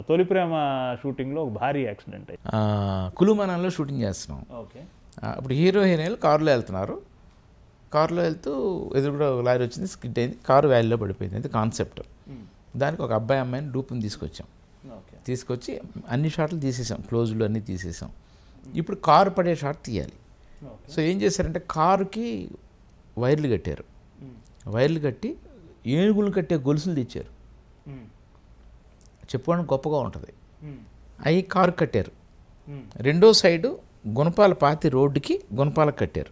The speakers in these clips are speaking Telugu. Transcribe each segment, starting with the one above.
తొలి ప్రేమ షూటింగ్లో ఒక భారీ యాక్సిడెంట్ అయ్యి. కులుమనాల్లో షూటింగ్ చేస్తున్నాం. ఓకే. ఇప్పుడు హీరో హీరోయిన్లు కారులో వెళ్తున్నారు. కారులో వెళ్తూ ఎదురుగా లారీ వచ్చింది, స్కిడ్ అయింది, కారు వ్యాలీలో పడిపోయింది. అది కాన్సెప్ట్. దానికి ఒక అబ్బాయి అమ్మాయిని డూపుని తీసుకొచ్చాం. తీసుకొచ్చి అన్ని షాట్లు తీసేసాం, క్లోజ్లు అన్నీ తీసేసాం. ఇప్పుడు కారు పడే షాట్ తీయాలి. సో ఏం చేశారంటే కారుకి వైర్లు కట్టారు. వైర్లు కట్టి ఏనుగులు కట్టే గొలుసులు తెచ్చారు. చెప్పుకోవడం గొప్పగా ఉంటుంది. అవి కారు కట్టారు. రెండో సైడు గుణపాల పాతి రోడ్డుకి గుణపాలకు కట్టారు.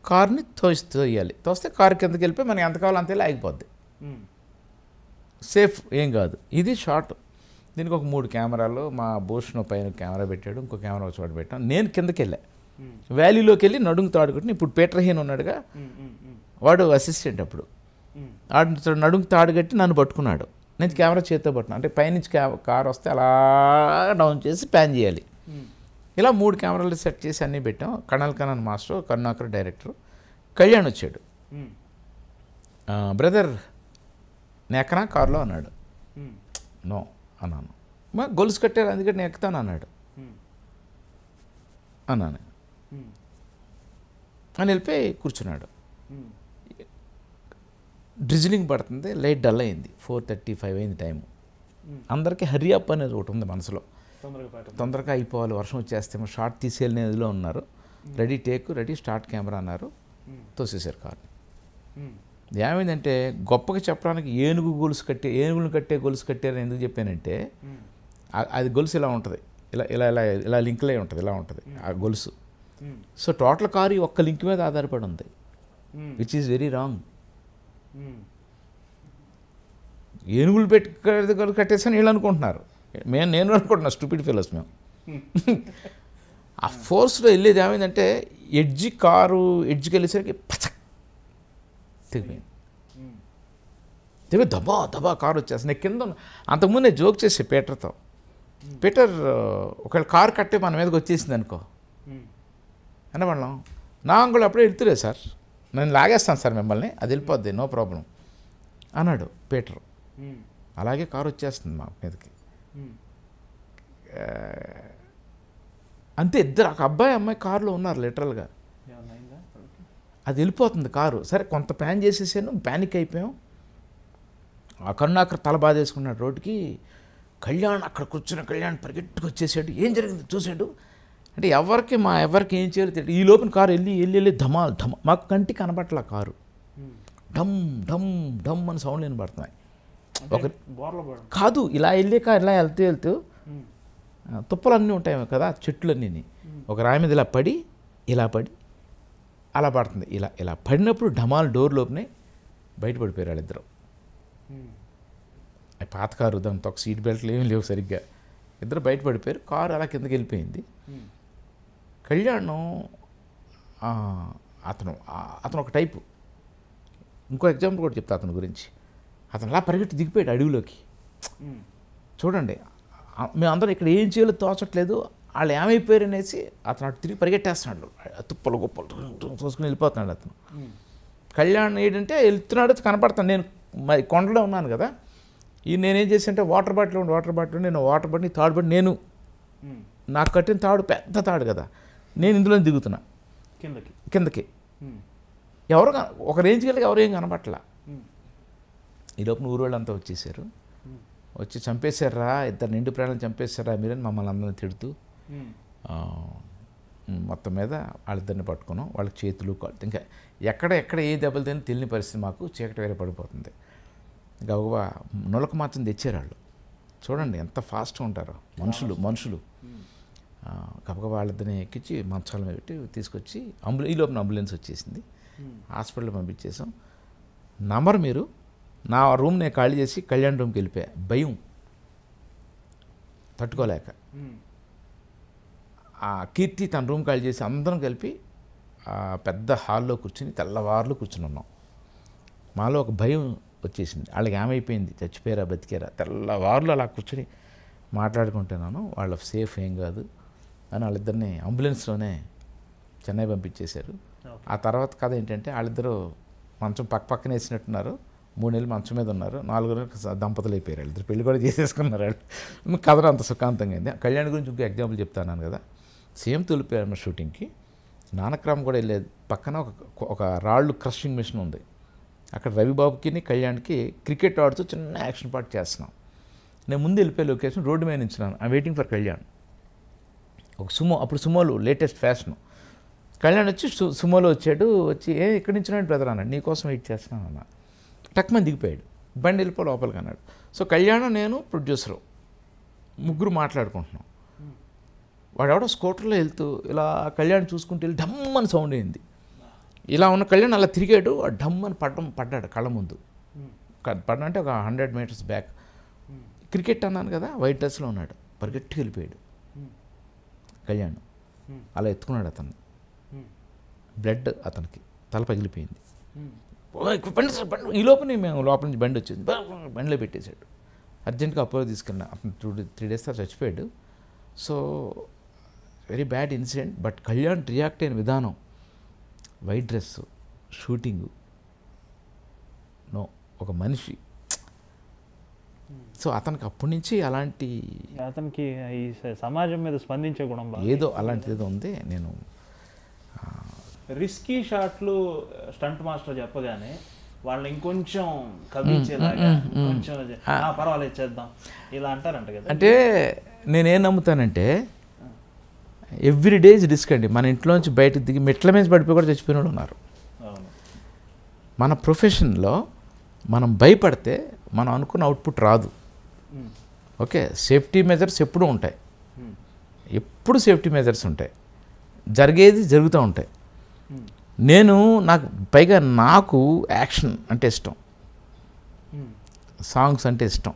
కార్ని తోయాలి. తోస్తే కారు కిందకి వెళ్ళిపోయి మనకి ఎంత కావాలో అంతే ఆగిపోద్ది. సేఫ్, ఏం కాదు. ఇది షార్ట్. దీనికి ఒక 3 కెమెరాలు, మా భూషణ్ పైన కెమెరా పెట్టాడు, ఇంకో కెమెరా ఒక చోట పెట్టాం. నేను కిందకి వెళ్ళా, వ్యాలీలోకి వెళ్ళి నడుము తాడుకుంటున్నా. ఇప్పుడు పీటర్ హీన్ ఉన్నాడుగా, వాడు అసిస్టెంట్. అప్పుడు వాడు నడుము తాడు కట్టి నన్ను పట్టుకున్నాడు. నేను కెమెరా చేతితో పట్టుకున్నాను. అంటే పైనుంచి కారు వస్తే అలా డౌన్ చేసి ప్యాన్ చేయాలి. ఇలా 3 కెమెరాలు సెట్ చేసి అన్నీ పెట్టాం. కనల్ మాస్టర్, కరుణాకర్ డైరెక్టర్, కళ్యాణ్ వచ్చాడు. బ్రదర్ నేను ఎక్కనా కారులో అన్నాడు. నో అన్నాను. మా గొలుసు కట్టారు అందుకని నేను ఎక్కుతాను అన్నాడు. అన్నాను అని వెళ్ళిపోయి కూర్చున్నాడు. డ్రిజిలింగ్ పడుతుంది, లైట్ డల్ అయింది. 4:35 అయింది టైము. అందరికీ హరి అప్ అనేది ఒకటి ఉంది మనసులో, తొందరగా అయిపోవాలి, వర్షం వచ్చేస్తేమో షార్ట్ తీసేయాలనేదిలో ఉన్నారు. Ready take, ready start camera అన్నారు. తోసేశారు కారు. ఏమైందంటే గొప్పగా చెప్పడానికి ఏనుగులను కట్టే గొలుసు కట్టారని ఎందుకు చెప్పానంటే అది గొలుసు ఇలా ఉంటుంది, ఇలా ఇలా ఇలా ఇలా లింక్లే ఉంటుంది, ఇలా ఉంటుంది ఆ గొలుసు. సో టోటల్ కారు ఒక్క లింక్ మీద ఆధారపడి ఉంది, విచ్ ఈజ్ వెరీ రాంగ్. ఏనుగులు పెట్టి కట్టేసాను వీళ్ళు అనుకుంటున్నారు, నేను అనుకుంటున్నా స్టూపిడ్ ఫెలోస్ మేము. ఆ ఫోర్స్లో వెళ్ళేది ఏమైందంటే కారు ఎడ్జ్కి వెళ్ళేసరికి పచక్ తెగిపోయింది. దబా దబా కారు వచ్చేస్తుంది. నేను కింద అంతకుముందు నేను జోక్ చేసే పీటర్తో, పీటర్ ఒకవేళ కారు కట్టే మన మీదకి వచ్చేసింది అనుకో అనబడడం, నా అంగులు అప్పుడే వెళ్తురే సార్, నేను లాగేస్తాను సార్ మిమ్మల్ని, అది వెళ్ళిపోద్ది, నో ప్రాబ్లం అన్నాడు పీటర్. అలాగే కారు వచ్చేస్తుంది మా మీదకి. అంతే, ఇద్దరు ఒక అబ్బాయి అమ్మాయి కారులో ఉన్నారు లిటరల్గా. అది వెళ్ళిపోతుంది కారు. సరే కొంత ప్లాన్ చేసేసాను, ప్యానిక్ అయిపోయాం. ఆ కరుణాకర్ తల బాధేసుకున్నాడు రోడ్డుకి. కళ్యాణ్ అక్కడ కూర్చున్న కళ్యాణ్ పరిగెట్టుకు వచ్చేసాడు. ఏం జరిగింది చూసాడు అంటే ఎవరికి ఏం చేయాలో తెలియదు. ఈ లోపల కారు వెళ్ళి ధమాల్ మాకు కంటికి కనబట్ల కారు. డమ్ డమ్ డమ్ అని సౌండ్ వినబడుతున్నాయి. ఒక కాదు ఇలా వెళ్ళే కారు ఇలా వెళ్తూ తుప్పలన్నీ ఉంటాయి కదా, చెట్లన్నీ ఒక రాయి మీద ఇలా పడి అలా పడుతుంది. ఇలా పడినప్పుడు ఢమాల్ డోర్ లోపునే బయటపడిపోయారు వాళ్ళిద్దరు. పాత కారు, దాంతో ఒక సీట్ బెల్ట్లు ఏమీ లేవు సరిగ్గా, ఇద్దరు బయటపడిపోయారు. కారు అలా కిందకి వెళ్ళిపోయింది. కళ్యాణ్ అతను ఒక టైపు. ఇంకో ఎగ్జాంపుల్ కూడా చెప్తా అతని గురించి. అతను అలా పరిగెట్టి దిగిపోయాడు అడవిలోకి. చూడండి, మేమందరం ఇక్కడ ఏం చేయాలో తోచట్లేదు, వాళ్ళు ఏమైపోయారు అనేసి అతను అటు తిరిగి పరిగెట్టేస్తున్నాడు. తుప్పలు గొప్పలు చూసుకుని వెళ్ళిపోతున్నాడు అతను. కళ్యాణ్ ఏంటంటే వెళ్తున్నాడు, కనపడతాను. నేను కొండలో ఉన్నాను కదా, నేనేం చేశానంటే వాటర్ బాటిల్ నేను వాటర్ బాటిల్ తాడు పడి, నేను నాకు కట్టిన తాడు పెద్ద తాడు కదా, నేను ఇందులో దిగుతున్నా కిందకి. ఎవరు ఒక రేంజ్కి వెళ్ళి ఎవరు ఏం కనపట్లా. ఈ లోపల ఊరు వాళ్ళంతా వచ్చేసారు. వచ్చి చంపేశారా, ఇద్దరు నిండు ప్రాణాలను చంపేశారా మీరని మమ్మల్ని అందరిని తిడుతూ మొత్తం మీద వాళ్ళిద్దరిని పట్టుకున్నాం. వాళ్ళ చేతులు కాళ్ళు ఇంకా ఎక్కడ ఏ దెబ్బలు తిని తెలియని పరిస్థితి. మాకు చీకటి వేరే పడిపోతుంది. గబగబా నులక మాత్రం తెచ్చారు వాళ్ళు. చూడండి ఎంత ఫాస్ట్గా ఉంటారో మనుషులు. గబగబా వాళ్ళిద్దరిని ఎక్కించి మంచాల మీద పెట్టి తీసుకొచ్చి ఈ లోపల అంబులెన్స్ వచ్చేసింది. హాస్పిటల్ పంపించేసాం. మీరు నా రూమ్ నేను ఖాళీ చేసి కళ్యాణ్ రూమ్కి వెళ్ళిపోయా. భయం తట్టుకోలేక ఆ కీర్తి తన రూమ్ ఖాళీ చేసి అందరం కలిపి పెద్ద హాల్లో కూర్చుని తెల్లవారులు కూర్చుని ఉన్నాం. మాలో ఒక భయం వచ్చేసింది. వాళ్ళకి ఏమైపోయింది, చచ్చిపోయారా బతికారా, తెల్లవారులు అలా కూర్చొని మాట్లాడుకుంటున్నాను. వాళ్ళ సేఫ్ ఏం కాదు అని వాళ్ళిద్దరిని అంబులెన్స్లోనే చెన్నై పంపించేశారు. ఆ తర్వాత కథ ఏంటంటే వాళ్ళిద్దరూ మంచం పక్కన వేసినట్టున్నారు, 3 నెలలు మంచం మీద ఉన్నారు, 4 నెలలు దంపతులు అయిపోయారు, ఇద్దరు పెళ్లి కూడా చేసేసుకున్నారు వాళ్ళు. కథ అంత సుఖాంతంగా అయింది. కళ్యాణ్ గురించి ఇంకో ఎగ్జాంపుల్ చెప్తాను కదా. సేమ్ తొలిపారు షూటింగ్కి నానక్రామ్ కూడా వెళ్ళేది. పక్కన ఒక రాళ్ళు క్రషింగ్ మిషన్ ఉంది. అక్కడ రవిబాబుకి కళ్యాణ్కి క్రికెట్ ఆడుతూ చిన్న యాక్షన్ పార్ట్ చేస్తున్నాం. నేను ముందు వెళ్ళిపోయే లొకేషన్ రోడ్డు మీద నించున్నాను. I waiting for Kalyan. ఒక సుమో, అప్పుడు సుమోలు లేటెస్ట్ ఫ్యాషన్. కళ్యాణ్ వచ్చి సుమోలో వచ్చాడు. వచ్చి ఎక్కడి నుంచినాడు బ్రదర్ అన్నాడు. నీకోసం వెయిట్ చేస్తున్నాను అన్న. టక్మని దిగిపోయాడు. బండి వెళ్ళిపో లోపలికి అన్నాడు. సో కళ్యాణ్, నేను, ప్రొడ్యూసరు ముగ్గురు మాట్లాడుకుంటున్నాం. వాడెవడో స్కూటర్లో వెళ్తూ ఇలా కళ్యాణ్ చూసుకుంటూ వెళ్ళి డమ్మని సౌండ్ అయింది. ఇలా ఉన్న కళ్యాణ్ అలా తిరిగాడు. ఆ డమ్మని పడ్డాడు కళ్ళ ముందు. పడ్డంటే ఒక 100 మీటర్స్ బ్యాక్. క్రికెట్ అన్నాను కదా, వైట్ డ్రెస్లో ఉన్నాడు. పరిగెట్టి వెళ్ళిపోయాడు కళ్యాణ్. అలా ఎత్తుకున్నాడు అతను. బ్లడ్ అతనికి తల పగిలిపోయింది. ఈ లోపల మేము లోపల నుంచి బండి వచ్చింది. బండిలో పెట్టేశాడు. అర్జెంట్గా అపోలో తీసుకెళ్ళినా. అతను 3 days తర్వాత చచ్చిపోయాడు. So very bad incident. But Kalyan react అయిన విధానం, వైట్ డ్రెస్, షూటింగు, నో ఒక మనిషి. సో అతనికి అప్పటి నుంచి అలాంటి అతనికి ఈ సమాజం మీద స్పందించే గుణం ఏదో అలాంటిది ఏదో ఉంది. నేను రిస్కీ షాట్లు స్టంట్ మాస్టర్ చెప్పగానే వాళ్ళని ఇంకొంచెం కవించేలాగా కొంచెం పర్వాలేదు చేద్దాం ఇలా అంటారంట కదా. అంటే నేనేం నమ్ముతానంటే ఎవ్రీ డే ఇస్ రిస్క్ అండి. మన ఇంట్లోంచి బయటకు దిగి మెట్ల మీద పడిపోయి కూడా చచ్చిపోయిన వాళ్ళు ఉన్నారు. మన ప్రొఫెషన్లో మనం భయపడితే మనం అనుకున్న అవుట్పుట్ రాదు. ఓకే, సేఫ్టీ మెజర్స్ ఎప్పుడూ ఉంటాయి, ఎప్పుడు సేఫ్టీ మెజర్స్ ఉంటాయి, జరిగేది జరుగుతూ ఉంటాయి. పైగా నాకు యాక్షన్ అంటే ఇష్టం, సాంగ్స్ అంటే ఇష్టం.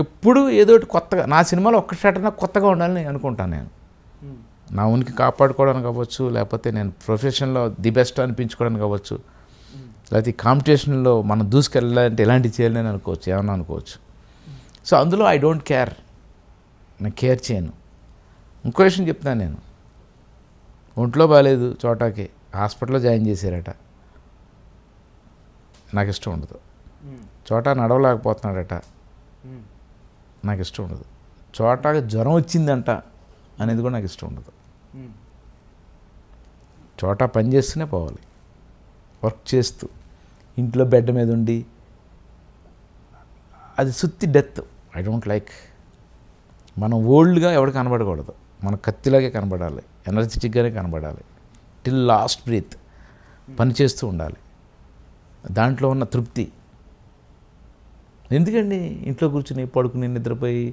ఎప్పుడు ఏదో ఒకటి కొత్తగా, నా సినిమాలో ఒక్క షాట్ అయినా కొత్తగా ఉండాలని అనుకుంటాను నేను. నా ఉనికి కాపాడుకోవడానికి అవ్వచ్చు, లేకపోతే నేను ప్రొఫెషన్లో ది బెస్ట్ అనిపించుకోవడానికి అవ్వచ్చు, లేకపోతే కాంపిటీషన్లో మనం దూసుకెళ్ళాలంటే ఎలాంటివి చేయాలని అనుకోవచ్చు, ఏమన్నా అనుకోవచ్చు. సో అందులో ఐ డోంట్ కేర్, నేను కేర్ చేయను. ఇంకో విషయం చెప్తాను, నేను ఒంట్లో బాగాలేదు చోటాకి హాస్పిటల్లో జాయిన్ చేశారట, నాకు ఇష్టం ఉండదు. చోటా నడవలేకపోతున్నాడట, నాకు ఇష్టం ఉండదు. చోటాకి జ్వరం వచ్చిందంట అనేది కూడా నాకు ఇష్టం ఉండదు. చోటా పని చేస్తూనే పోవాలి, వర్క్ చేస్తూ, ఇంట్లో బెడ్ మీద ఉండి అది సుత్తి డెత్. I don't like. మనం ఓల్డ్గా ఎవరు కనబడకూడదు, మన కత్తిలాగే కనబడాలి, ఎనర్జెటిక్గానే కనబడాలి, టిల్ లాస్ట్ బ్రీత్ పని చేస్తూ ఉండాలి. దాంట్లో ఉన్న తృప్తి ఎందుకండి ఇంట్లో కూర్చుని పడుకుని నిద్రపోయి